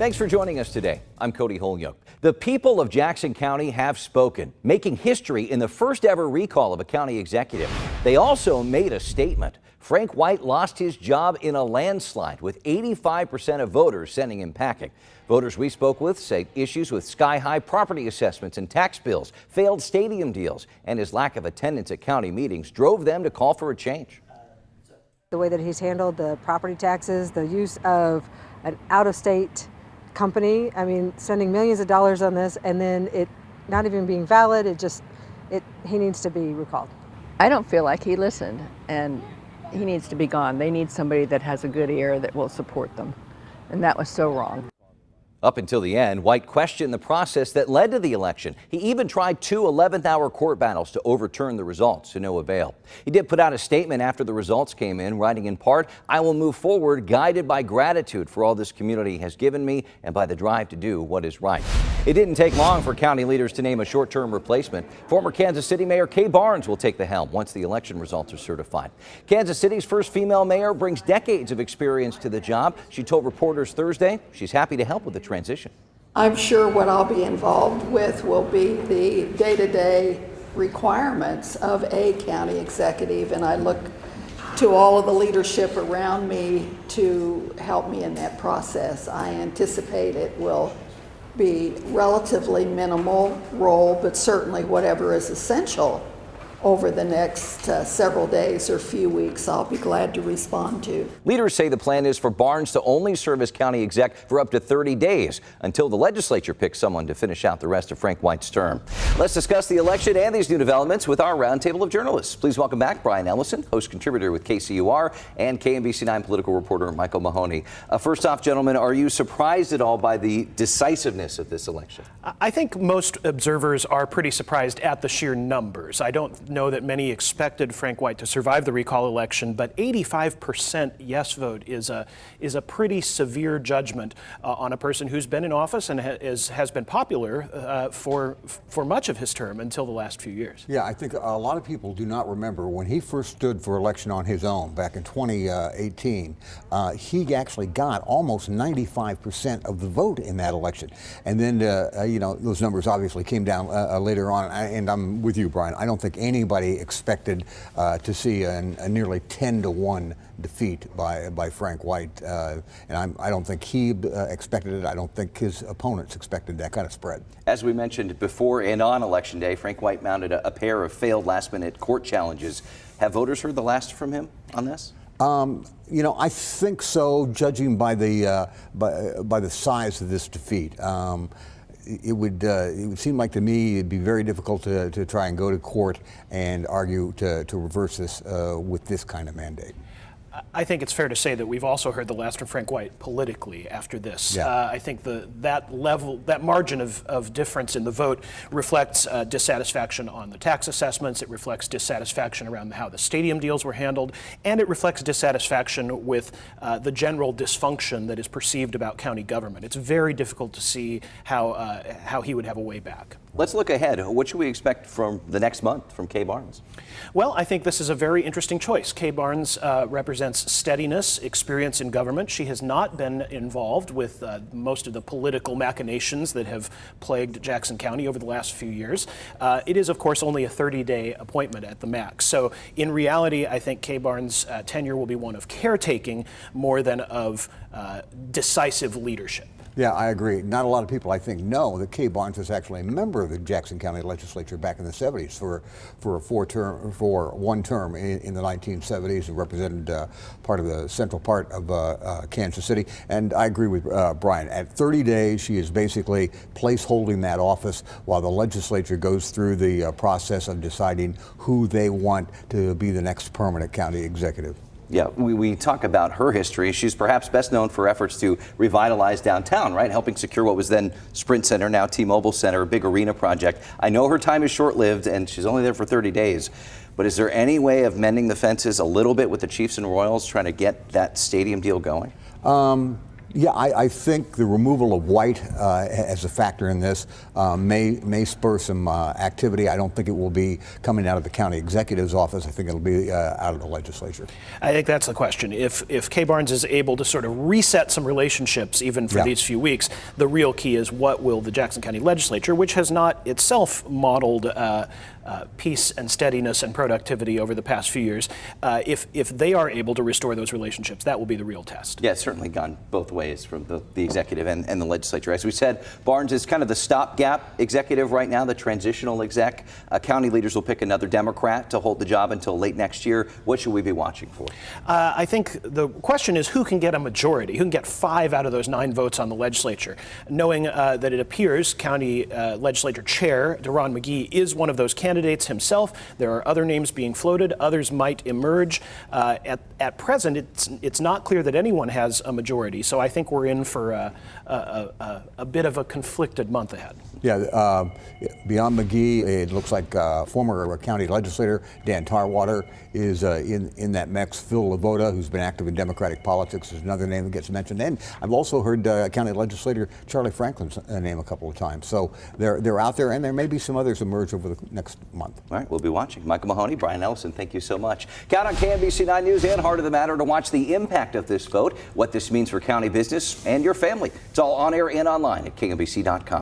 Thanks for joining us today. I'm Cody Holyoke. The people of Jackson County have spoken, making history in the first ever recall of a county executive. They also made a statement. Frank White lost his job in a landslide, with 85% of voters sending him packing. Voters we spoke with say issues with sky-high property assessments and tax bills, failed stadium deals, and his lack of attendance at county meetings drove them to call for a change. The way that he's handled the property taxes, the use of an out-of-state company, I mean, sending millions of dollars on this and then it not even being valid, he needs to be recalled. I don't feel like he listened, and he needs to be gone. They need somebody that has a good ear that will support them, and that was so wrong. Up until the end, White questioned the process that led to the election. He even tried 2 11th-hour court battles to overturn the results, to no avail. He did put out a statement after the results came in, writing in part, "I will move forward guided by gratitude for all this community has given me and by the drive to do what is right." It didn't take long for county leaders to name a short-term replacement. Former Kansas City Mayor Kay Barnes will take the helm once the election results are certified. Kansas City's first female mayor brings decades of experience to the job. She told reporters Thursday she's happy to help with the transition. I'm sure what I'll be involved with will be the day-to-day requirements of a county executive, and I look to all of the leadership around me to help me in that process. I anticipate it will be relatively minimal role, but certainly whatever is essential over the next several days or few weeks, I'll be glad to respond to. Leaders say the plan is for Barnes to only serve as county exec for up to 30 days until the legislature picks someone to finish out the rest of Frank White's term. Let's discuss the election and these new developments with our roundtable of journalists. Please welcome back Brian Ellison, host contributor with KCUR, and KMBC9 political reporter Michael Mahoney. First off, gentlemen, are you surprised at all by the decisiveness of this election? I think most observers are pretty surprised at the sheer numbers. I don't know that many expected Frank White to survive the recall election, but 85% yes vote is a pretty severe judgment on a person who's been in office and has been popular for much of his term until the last few years. Yeah, I think a lot of people do not remember when he first stood for election on his own back in 2018. He actually got almost 95% of the vote in that election, and then you know, those numbers obviously came down later on. And I'm with you, Brian. I don't think anybody expected to see a nearly 10-to-1 defeat by Frank White, and I don't think he expected it. I don't think his opponents expected that kind of spread. As we mentioned before and on Election Day, Frank White mounted a pair of failed last-minute court challenges. Have voters heard the last from him on this? You know, I think so, judging by the size of this defeat. It would seem like to me it'd be very difficult to try and go to court and argue to reverse this with this kind of mandate. I think it's fair to say that we've also heard the last from Frank White politically after this. Yeah. I think that margin of difference in the vote reflects dissatisfaction on the tax assessments. It reflects dissatisfaction around how the stadium deals were handled, and it reflects dissatisfaction with the general dysfunction that is perceived about county government. It's very difficult to see how he would have a way back. Let's look ahead. What should we expect from the next month from Kay Barnes? Well, I think this is a very interesting choice. Kay Barnes represents steadiness, experience in government. She has not been involved with most of the political machinations that have plagued Jackson County over the last few years. It is, of course, only a 30-day appointment at the max. So in reality, I think Kay Barnes' tenure will be one of caretaking more than of decisive leadership. Yeah, I agree. Not a lot of people, I think, know that Kay Barnes was actually a member of the Jackson County Legislature back in the 70s for one term in the 1970s, and represented part of the central part of Kansas City. And I agree with Brian. At 30 days, she is basically place-holding that office while the legislature goes through the process of deciding who they want to be the next permanent county executive. Yeah, we talk about her history. She's perhaps best known for efforts to revitalize downtown, right? Helping secure what was then Sprint Center, now T-Mobile Center, a big arena project. I know her time is short-lived and she's only there for 30 days, but is there any way of mending the fences a little bit with the Chiefs and Royals trying to get that stadium deal going? Yeah, I think the removal of White as a factor in this may spur some activity. I don't think it will be coming out of the county executive's office. I think it'll be out of the legislature. I think that's the question. If Kay Barnes is able to sort of reset some relationships even for these few weeks, the real key is what will the Jackson County legislature, which has not itself modeled peace and steadiness and productivity over the past few years, if they are able to restore those relationships, that will be the real test. Yeah, it's certainly gone both ways from the executive and the legislature. As we said, Barnes is kind of the stopgap executive right now, the transitional exec. County leaders will pick another Democrat to hold the job until late next year. What should we be watching for? I think the question is who can get a majority, who can get 5 out of those 9 votes on the legislature, knowing that it appears County Legislature Chair Deron McGee is one of those candidates himself. There are other names being floated. Others might emerge. At present, it's not clear that anyone has a majority. So I think we're in for a bit of a conflicted month ahead. Yeah, beyond McGee, it looks like former county legislator Dan Tarwater is in that mix. Phil Lavoda, who's been active in Democratic politics, is another name that gets mentioned. And I've also heard county legislator Charlie Franklin's name a couple of times. So they're out there, and there may be some others emerge over the next month. All right, we'll be watching. Michael Mahoney, Brian Ellison, thank you so much. Count on KMBC 9 News and Heart of the Matter to watch the impact of this vote, what this means for county business and your family. It's all on air and online at KMBC.com.